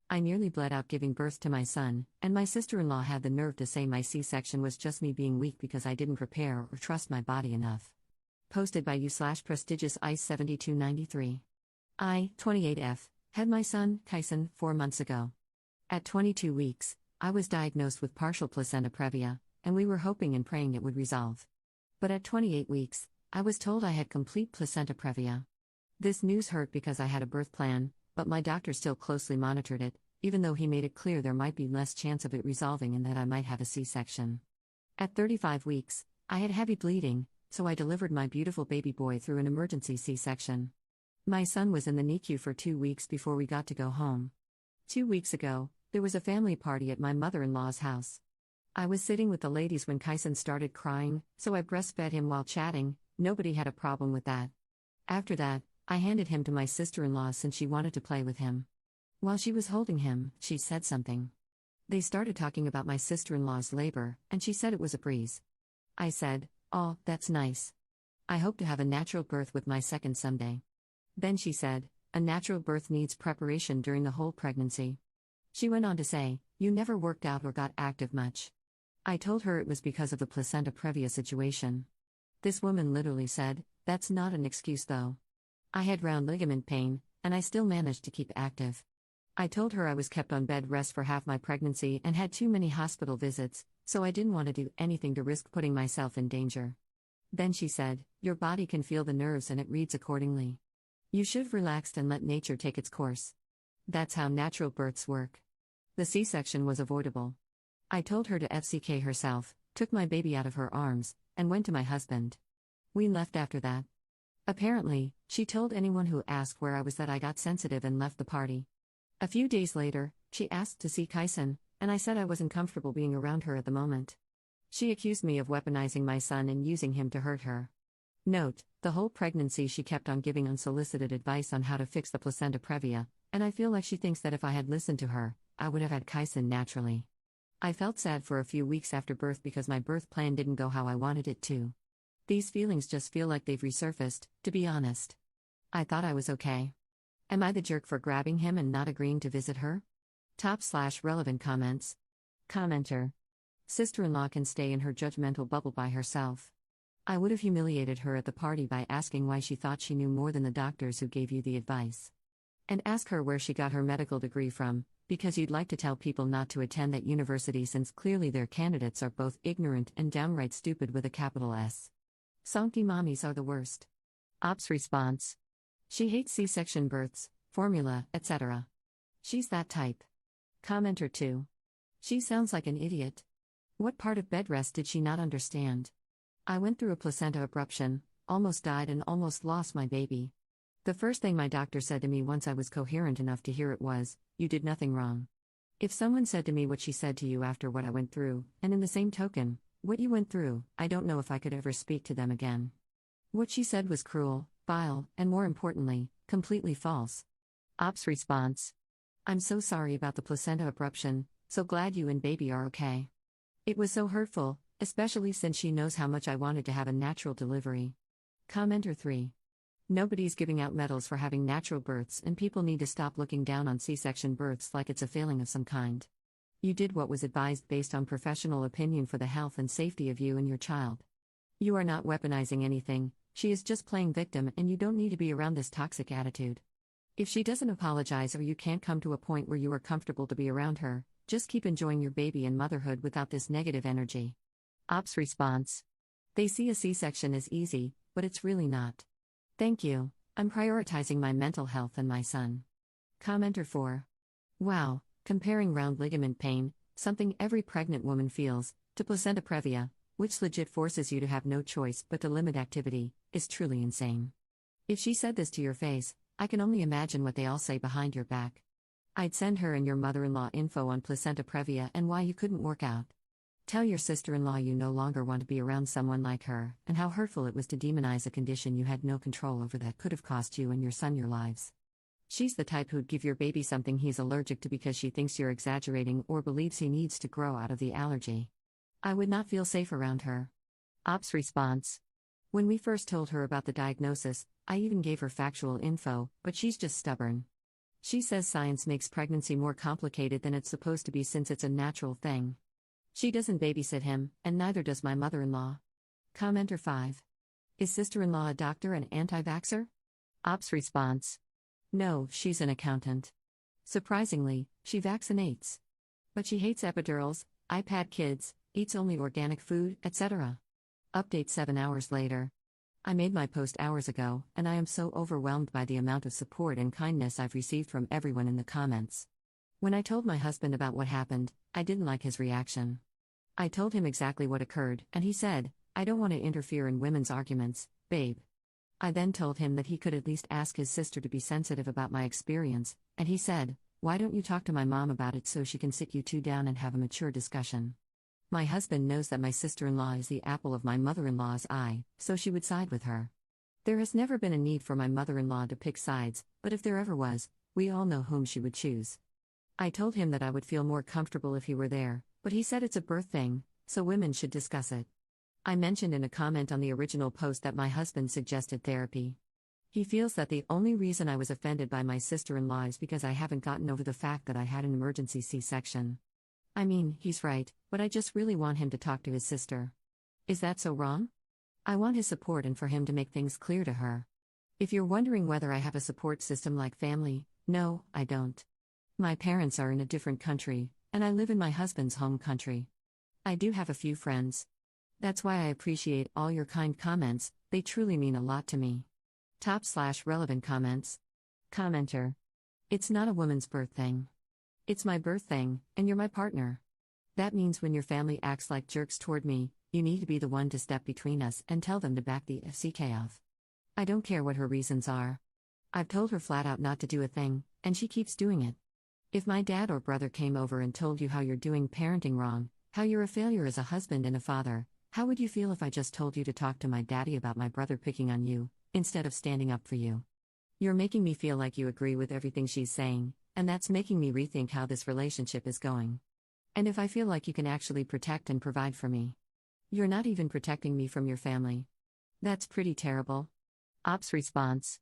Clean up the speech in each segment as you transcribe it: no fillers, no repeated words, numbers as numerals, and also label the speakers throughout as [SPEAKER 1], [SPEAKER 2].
[SPEAKER 1] I nearly bled out giving birth to my son, and my sister-in-law had the nerve to say my C-section was just me being weak because I didn't prepare or trust my body enough. Posted by you/prestigious ICE 7293. I, 28F, had my son, Kyson, 4 months ago. At 22 weeks, I was diagnosed with partial placenta previa, and we were hoping and praying it would resolve. But at 28 weeks, I was told I had complete placenta previa. This news hurt because I had a birth plan, but my doctor still closely monitored it, even though he made it clear there might be less chance of it resolving and that I might have a C-section. At 35 weeks, I had heavy bleeding, so I delivered my beautiful baby boy through an emergency C-section. My son was in the NICU for 2 weeks before we got to go home. 2 weeks ago, there was a family party at my mother-in-law's house. I was sitting with the ladies when Kyson started crying, so I breastfed him while chatting. Nobody had a problem with that. After that, I handed him to my sister-in-law since she wanted to play with him. While she was holding him, she said something. They started talking about my sister-in-law's labor, and she said it was a breeze. I said, "Oh, that's nice. I hope to have a natural birth with my second someday." Then she said, "A natural birth needs preparation during the whole pregnancy." She went on to say, "You never worked out or got active much." I told her it was because of the placenta previa situation. This woman literally said, "That's not an excuse though. I had round ligament pain, and I still managed to keep active." I told her I was kept on bed rest for half my pregnancy and had too many hospital visits, so I didn't want to do anything to risk putting myself in danger. Then she said, "Your body can feel the nerves and it reads accordingly. You should have relaxed and let nature take its course. That's how natural births work." The C-section was avoidable. I told her to FCK herself, took my baby out of her arms, and went to my husband. We left after that. Apparently, she told anyone who asked where I was that I got sensitive and left the party. A few days later, she asked to see Kyson, and I said I wasn't comfortable being around her at the moment. She accused me of weaponizing my son and using him to hurt her. Note, the whole pregnancy she kept on giving unsolicited advice on how to fix the placenta previa, and I feel like she thinks that if I had listened to her, I would have had Kyson naturally. I felt sad for a few weeks after birth because my birth plan didn't go how I wanted it to. These feelings just feel like they've resurfaced, to be honest. I thought I was okay. Am I the jerk for grabbing him and not agreeing to visit her? Top/relevant comments. Commenter. Sister-in-law can stay in her judgmental bubble by herself. I would have humiliated her at the party by asking why she thought she knew more than the doctors who gave you the advice. And ask her where she got her medical degree from, because you'd like to tell people not to attend that university since clearly their candidates are both ignorant and downright stupid with a capital S. Sonky mommies are the worst. Ops response. She hates C-section births, formula, etc. She's that type. Commenter 2. She sounds like an idiot. What part of bed rest did she not understand? I went through a placenta abruption, almost died and almost lost my baby. The first thing my doctor said to me once I was coherent enough to hear it was, "You did nothing wrong." If someone said to me what she said to you after what I went through, and in the same token, what you went through, I don't know if I could ever speak to them again. What she said was cruel, vile, and more importantly, completely false. Ops response. I'm so sorry about the placenta abruption, so glad you and baby are okay. It was so hurtful, especially since she knows how much I wanted to have a natural delivery. Commenter 3. Nobody's giving out medals for having natural births, and people need to stop looking down on C-section births like it's a failing of some kind. You did what was advised based on professional opinion for the health and safety of you and your child. You are not weaponizing anything, she is just playing victim, and you don't need to be around this toxic attitude. If she doesn't apologize or you can't come to a point where you are comfortable to be around her, just keep enjoying your baby and motherhood without this negative energy. Ops response. They see a C-section as easy, but it's really not. Thank you, I'm prioritizing my mental health and my son. Commenter 4. Wow, comparing round ligament pain, something every pregnant woman feels, to placenta previa, which legit forces you to have no choice but to limit activity, is truly insane. If she said this to your face, I can only imagine what they all say behind your back. I'd send her and your mother-in-law info on placenta previa and why you couldn't work out. Tell your sister-in-law you no longer want to be around someone like her, and how hurtful it was to demonize a condition you had no control over that could have cost you and your son your lives. She's the type who'd give your baby something he's allergic to because she thinks you're exaggerating or believes he needs to grow out of the allergy. I would not feel safe around her. Ops response. When we first told her about the diagnosis, I even gave her factual info, but she's just stubborn. She says science makes pregnancy more complicated than it's supposed to be since it's a natural thing. She doesn't babysit him, and neither does my mother-in-law. Commenter 5. Is sister-in-law a doctor and anti-vaxxer? Ops response. No, she's an accountant. Surprisingly, she vaccinates. But she hates epidurals, iPad kids, eats only organic food, etc. Update 7 hours later. I made my post hours ago, and I am so overwhelmed by the amount of support and kindness I've received from everyone in the comments. When I told my husband about what happened, I didn't like his reaction. I told him exactly what occurred, and he said, I don't want to interfere in women's arguments, babe. I then told him that he could at least ask his sister to be sensitive about my experience, and he said, why don't you talk to my mom about it so she can sit you two down and have a mature discussion? My husband knows that my sister-in-law is the apple of my mother-in-law's eye, so she would side with her. There has never been a need for my mother-in-law to pick sides, but if there ever was, we all know whom she would choose. I told him that I would feel more comfortable if he were there, but he said it's a birth thing, so women should discuss it. I mentioned in a comment on the original post that my husband suggested therapy. He feels that the only reason I was offended by my sister-in-law is because I haven't gotten over the fact that I had an emergency C-section. I mean, he's right, but I just really want him to talk to his sister. Is that so wrong? I want his support and for him to make things clear to her. If you're wondering whether I have a support system like family, no, I don't. My parents are in a different country, and I live in my husband's home country. I do have a few friends. That's why I appreciate all your kind comments, they truly mean a lot to me. Top/relevant comments. Commenter. It's not a woman's birth thing. It's my birth thing, and you're my partner. That means when your family acts like jerks toward me, you need to be the one to step between us and tell them to back the FCK off. I don't care what her reasons are. I've told her flat out not to do a thing, and she keeps doing it. If my dad or brother came over and told you how you're doing parenting wrong, how you're a failure as a husband and a father, how would you feel if I just told you to talk to my daddy about my brother picking on you, instead of standing up for you? You're making me feel like you agree with everything she's saying, and that's making me rethink how this relationship is going. And if I feel like you can actually protect and provide for me. You're not even protecting me from your family. That's pretty terrible. Ops response.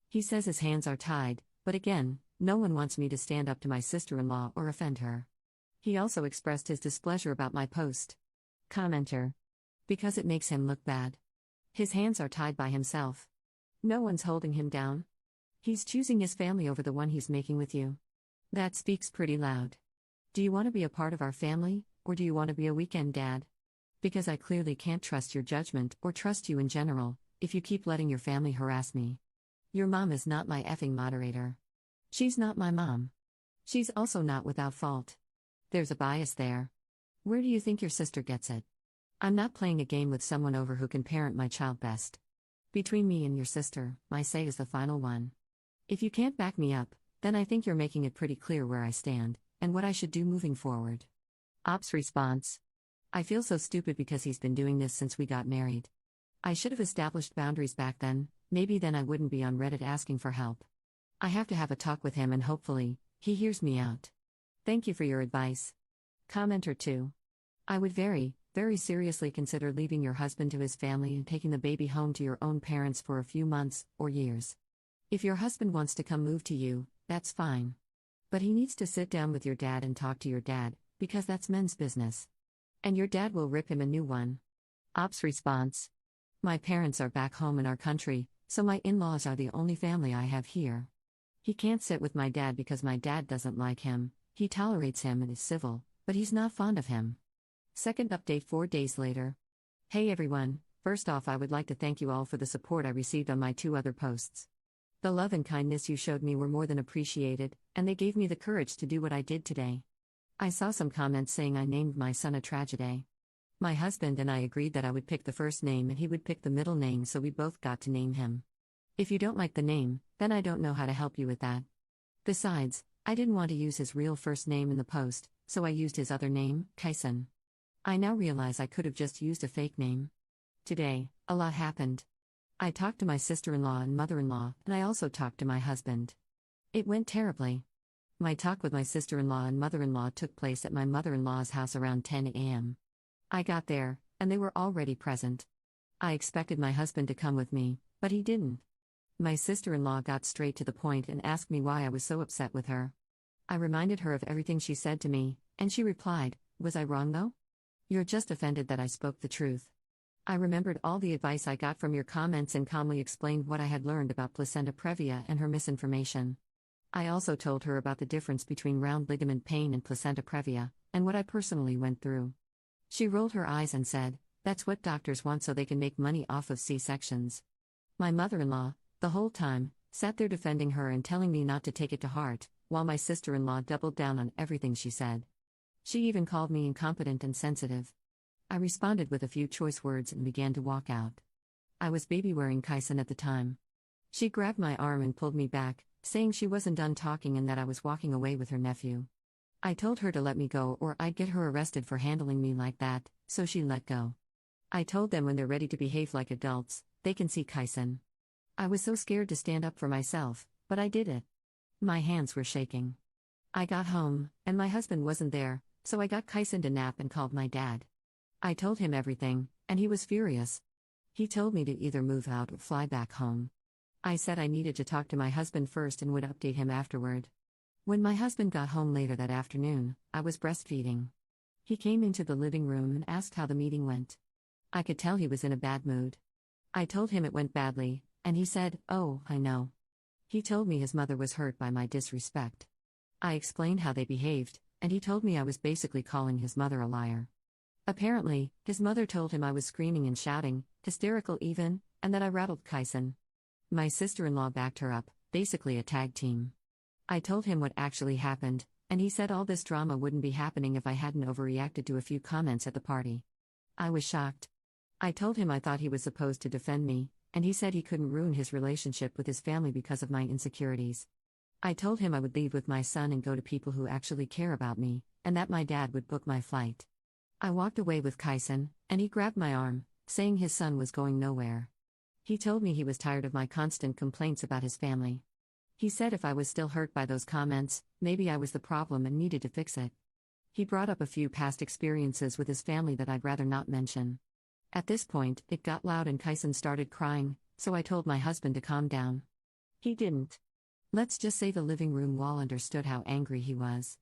[SPEAKER 1] He says his hands are tied, but again, no one wants me to stand up to my sister-in-law or offend her. He also expressed his displeasure about my post. Commenter. Because it makes him look bad. His hands are tied by himself. No one's holding him down. He's choosing his family over the one he's making with you. That speaks pretty loud. Do you want to be a part of our family, or do you want to be a weekend dad? Because I clearly can't trust your judgment or trust you in general, if you keep letting your family harass me. Your mom is not my effing moderator. She's not my mom. She's also not without fault. There's a bias there. Where do you think your sister gets it? I'm not playing a game with someone over who can parent my child best. Between me and your sister, my say is the final one. If you can't back me up, then I think you're making it pretty clear where I stand, and what I should do moving forward. Ops response. I feel so stupid because he's been doing this since we got married. I should have established boundaries back then, maybe then I wouldn't be on Reddit asking for help. I have to have a talk with him and hopefully, he hears me out. Thank you for your advice. Commenter 2. I would very seriously consider leaving your husband to his family and taking the baby home to your own parents for a few months, or years. If your husband wants to come move to you, that's fine. But he needs to sit down with your dad and talk to your dad, because that's men's business. And your dad will rip him a new one. Ops response. My parents are back home in our country, so my in-laws are the only family I have here. He can't sit with my dad because my dad doesn't like him, he tolerates him and is civil, but he's not fond of him. Second update 4 days later. Hey everyone, first off I would like to thank you all for the support I received on my 2 other posts. The love and kindness you showed me were more than appreciated, and they gave me the courage to do what I did today. I saw some comments saying I named my son a tragedy. My husband and I agreed that I would pick the first name and he would pick the middle name, so we both got to name him. If you don't like the name, then I don't know how to help you with that. Besides, I didn't want to use his real first name in the post, so I used his other name, Kyson. I now realize I could have just used a fake name. Today, a lot happened. I talked to my sister-in-law and mother-in-law, and I also talked to my husband. It went terribly. My talk with my sister-in-law and mother-in-law took place at my mother-in-law's house around 10 a.m. I got there, and they were already present. I expected my husband to come with me, but he didn't. My sister-in-law got straight to the point and asked me why I was so upset with her. I reminded her of everything she said to me, and she replied, "Was I wrong though? You're just offended that I spoke the truth." I remembered all the advice I got from your comments and calmly explained what I had learned about placenta previa and her misinformation. I also told her about the difference between round ligament pain and placenta previa, and what I personally went through. She rolled her eyes and said, "That's what doctors want so they can make money off of C-sections." My mother-in-law, the whole time, sat there defending her and telling me not to take it to heart, while my sister-in-law doubled down on everything she said. She even called me incompetent and sensitive. I responded with a few choice words and began to walk out. I was baby-wearing Kyson at the time. She grabbed my arm and pulled me back, saying she wasn't done talking and that I was walking away with her nephew. I told her to let me go or I'd get her arrested for handling me like that, so she let go. I told them when they're ready to behave like adults, they can see Kyson. I was so scared to stand up for myself, but I did it. My hands were shaking. I got home, and my husband wasn't there, so I got Kyson to nap and called my dad. I told him everything, and he was furious. He told me to either move out or fly back home. I said I needed to talk to my husband first and would update him afterward. When my husband got home later that afternoon, I was breastfeeding. He came into the living room and asked how the meeting went. I could tell he was in a bad mood. I told him it went badly, and he said, "Oh, I know." He told me his mother was hurt by my disrespect. I explained how they behaved, and he told me I was basically calling his mother a liar. Apparently, his mother told him I was screaming and shouting, hysterical even, and that I rattled Kyson. My sister-in-law backed her up, basically a tag team. I told him what actually happened, and he said all this drama wouldn't be happening if I hadn't overreacted to a few comments at the party. I was shocked. I told him I thought he was supposed to defend me, and he said he couldn't ruin his relationship with his family because of my insecurities. I told him I would leave with my son and go to people who actually care about me, and that my dad would book my flight. I walked away with Kyson, and he grabbed my arm, saying his son was going nowhere. He told me he was tired of my constant complaints about his family. He said if I was still hurt by those comments, maybe I was the problem and needed to fix it. He brought up a few past experiences with his family that I'd rather not mention. At this point, it got loud and Kyson started crying, so I told my husband to calm down. He didn't. Let's just say the living room wall understood how angry he was.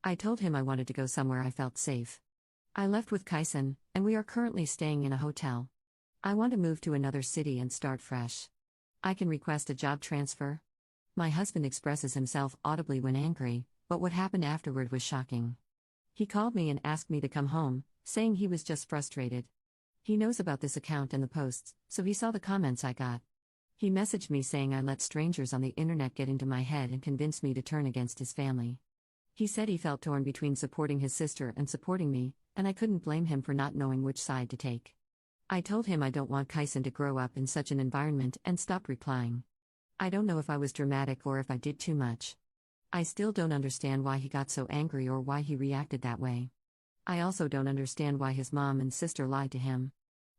[SPEAKER 1] I told him I wanted to go somewhere I felt safe. I left with Kyson, and we are currently staying in a hotel. I want to move to another city and start fresh. I can request a job transfer. My husband expresses himself audibly when angry, but what happened afterward was shocking. He called me and asked me to come home, saying he was just frustrated. He knows about this account and the posts, so he saw the comments I got. He messaged me saying I let strangers on the internet get into my head and convinced me to turn against his family. He said he felt torn between supporting his sister and supporting me, and I couldn't blame him for not knowing which side to take. I told him I don't want Kyson to grow up in such an environment and stopped replying. I don't know if I was dramatic or if I did too much. I still don't understand why he got so angry or why he reacted that way. I also don't understand why his mom and sister lied to him.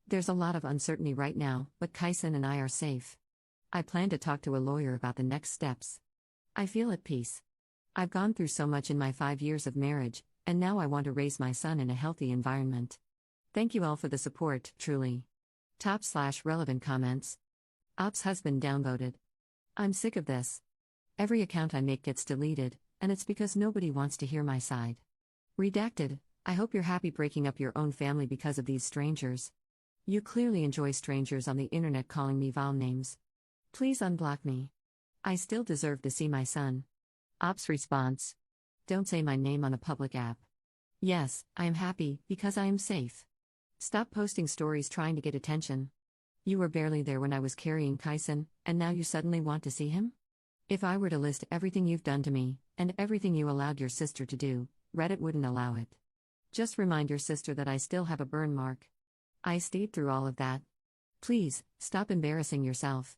[SPEAKER 1] There's a lot of uncertainty right now, but Kyson and I are safe. I plan to talk to a lawyer about the next steps. I feel at peace. I've gone through so much in my 5 years of marriage, and now I want to raise my son in a healthy environment. Thank you all for the support, truly. Top/relevant comments. Ops husband downvoted. I'm sick of this. Every account I make gets deleted, and it's because nobody wants to hear my side. Redacted. I hope you're happy breaking up your own family because of these strangers. You clearly enjoy strangers on the internet calling me vile names. Please unblock me. I still deserve to see my son. Ops response. Don't say my name on a public app. Yes, I am happy, because I am safe. Stop posting stories trying to get attention. You were barely there when I was carrying Kyson, and now you suddenly want to see him? If I were to list everything you've done to me, and everything you allowed your sister to do, Reddit wouldn't allow it. Just remind your sister that I still have a burn mark. I stayed through all of that. Please, stop embarrassing yourself.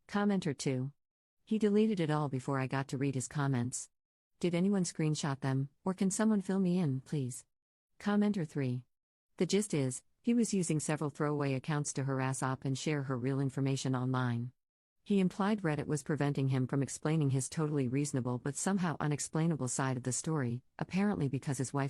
[SPEAKER 1] Commenter 2. He deleted it all before I got to read his comments. Did anyone screenshot them, or can someone fill me in, please? Commenter 3. The gist is, he was using several throwaway accounts to harass Op and share her real information online. He implied Reddit was preventing him from explaining his totally reasonable but somehow unexplainable side of the story, apparently because his wife